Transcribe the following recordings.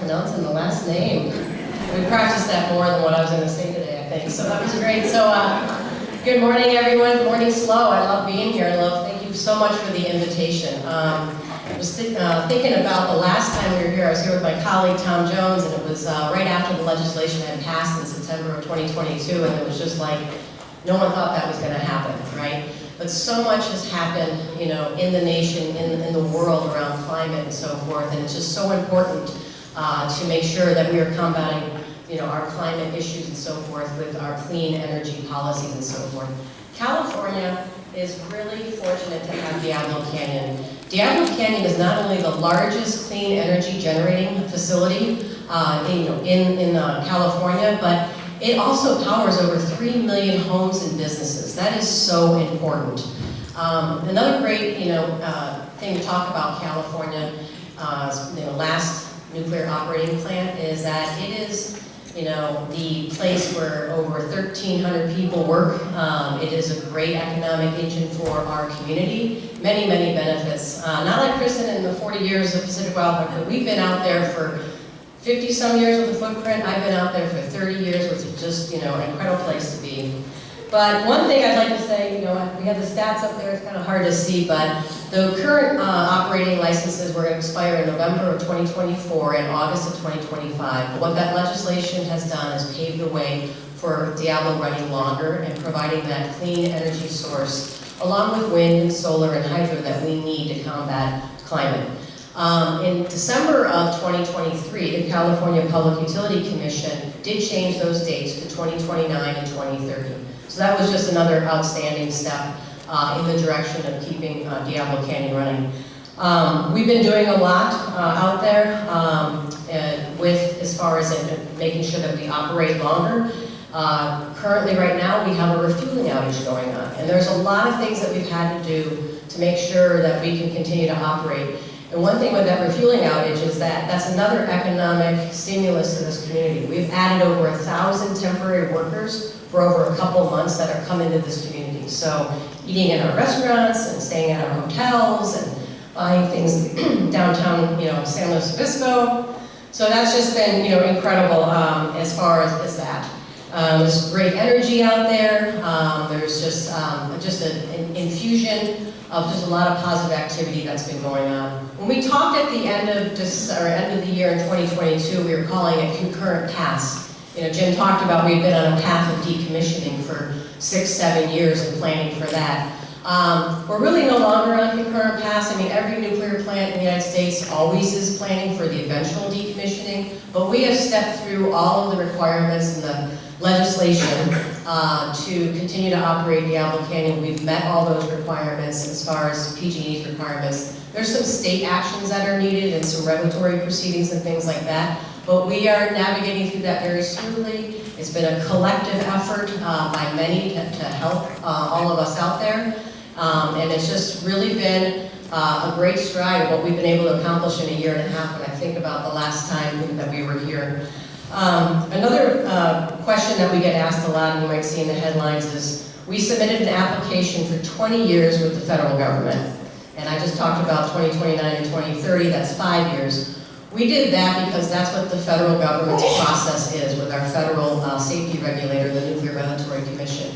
pronouncing the last name. We practiced that more than what I was going to say today, I think. So that was great. So good morning, everyone. Good morning, SLO. I love being here. Thank you so much for the invitation. I was thinking about the last time we were here. I was here with my colleague, Tom Jones, and it was right after the legislation had passed in September of 2022, and it was just like, no one thought that was going to happen, right? But so much has happened, you know, in the nation, in the world around climate and so forth, and it's just so important to make sure that we are combating, you know, our climate issues and so forth with our clean energy policies and so forth. California is really fortunate to have Diablo Canyon. Diablo Canyon is not only the largest clean energy generating facility in California, but it also powers over 3 million homes and businesses. That is so important. Another great, thing to talk about California, last nuclear operating plant is that it is, the place where over 1,300 people work. It is a great economic engine for our community. Many, many benefits. Not like Kristen in the 40 years of Pacific Wildfire, but we've been out there for 50-some years with a footprint. I've been out there for 30 years, which is just, an incredible place to be. But one thing I'd like to say, we have the stats up there, it's kind of hard to see, but the current operating licenses were going to expire in November of 2024 and August of 2025. But what that legislation has done is pave the way for Diablo running longer and providing that clean energy source, along with wind and solar and hydro that we need to combat climate. In December of 2023, the California Public Utility Commission did change those dates to 2029 and 2030. So that was just another outstanding step in the direction of keeping Diablo Canyon running. We've been doing a lot out there as far as making sure that we operate longer. Currently, right now, we have a refueling outage going on, and there's a lot of things that we've had to do to make sure that we can continue to operate. And one thing with that refueling outage is that that's another economic stimulus to this community. We've added over 1,000 temporary workers for over a couple months that are coming to this community. So eating in our restaurants and staying at our hotels and buying things downtown, San Luis Obispo. So that's just been, incredible as far as that. There's great energy out there. There's just an infusion of just a lot of positive activity that's been going on. When we talked at the end of the year in 2022, we were calling it concurrent paths. Jim talked about we've been on a path of decommissioning for 6-7 years and planning for that. We're really no longer on concurrent paths. I mean, every nuclear plant in the United States always is planning for the eventual decommissioning, but we have stepped through all of the requirements in the legislation to continue to operate Diablo Canyon. We've met all those requirements as far as PG&E's requirements. There's some state actions that are needed and some regulatory proceedings and things like that, but we are navigating through that very smoothly. It's been a collective effort by many to help all of us out there, and it's just really been a great stride of what we've been able to accomplish in a year and a half when I think about the last time that we were here. Another question that we get asked a lot, and you might see in the headlines, is we submitted an application for 20 years with the federal government. And I just talked about 2029 and 2030, that's 5 years. We did that because that's what the federal government's process is with our federal safety regulator, the Nuclear Regulatory Commission.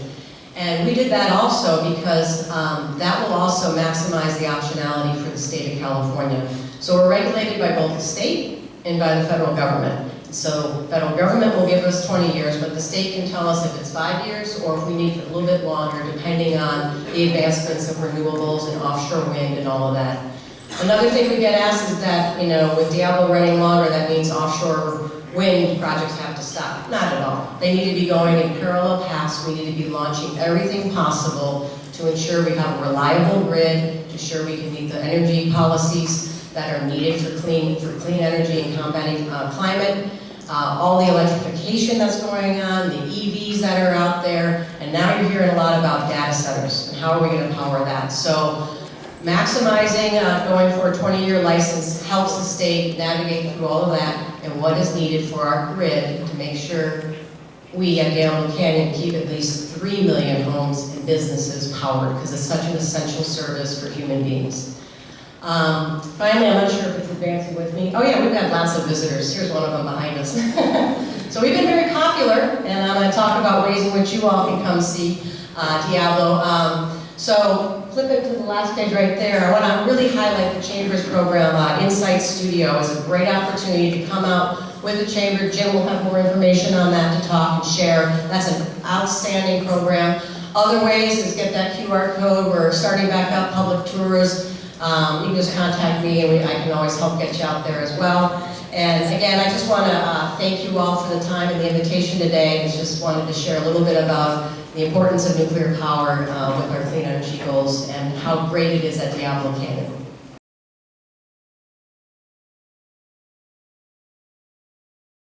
And we did that also because that will also maximize the optionality for the state of California. So we're regulated by both the state and by the federal government. So federal government will give us 20 years, but the state can tell us if it's 5 years or if we need a little bit longer, depending on the advancements of renewables and offshore wind and all of that. Another thing we get asked is that, with Diablo running longer, that means offshore wind projects have to stop. Not at all. They need to be going in parallel paths. We need to be launching everything possible to ensure we have a reliable grid, to ensure we can meet the energy policies that are needed for clean energy and combating climate. All the electrification that's going on, the EVs that are out there, and now you're hearing a lot about data centers and how are we going to power that. So maximizing going for a 20-year license helps the state navigate through all of that and what is needed for our grid to make sure we at Diablo Canyon keep at least 3 million homes and businesses powered, because it's such an essential service for human beings. Finally, I'm not sure if it's advancing with me. Oh yeah, we've had lots of visitors. Here's one of them behind us. So we've been very popular, and I'm going to talk about ways in which you all can come see Diablo. So flip it to the last page right there. I want to really highlight the Chamber's program. Insight Studio is a great opportunity to come out with the Chamber. Jim will have more information on that to talk and share. That's an outstanding program. Other ways is get that QR code. We're starting back up public tours. You can just contact me, and I can always help get you out there as well. And again, I just want to thank you all for the time and the invitation today. I just wanted to share a little bit about the importance of nuclear power with our clean energy goals and how great it is at Diablo Canyon.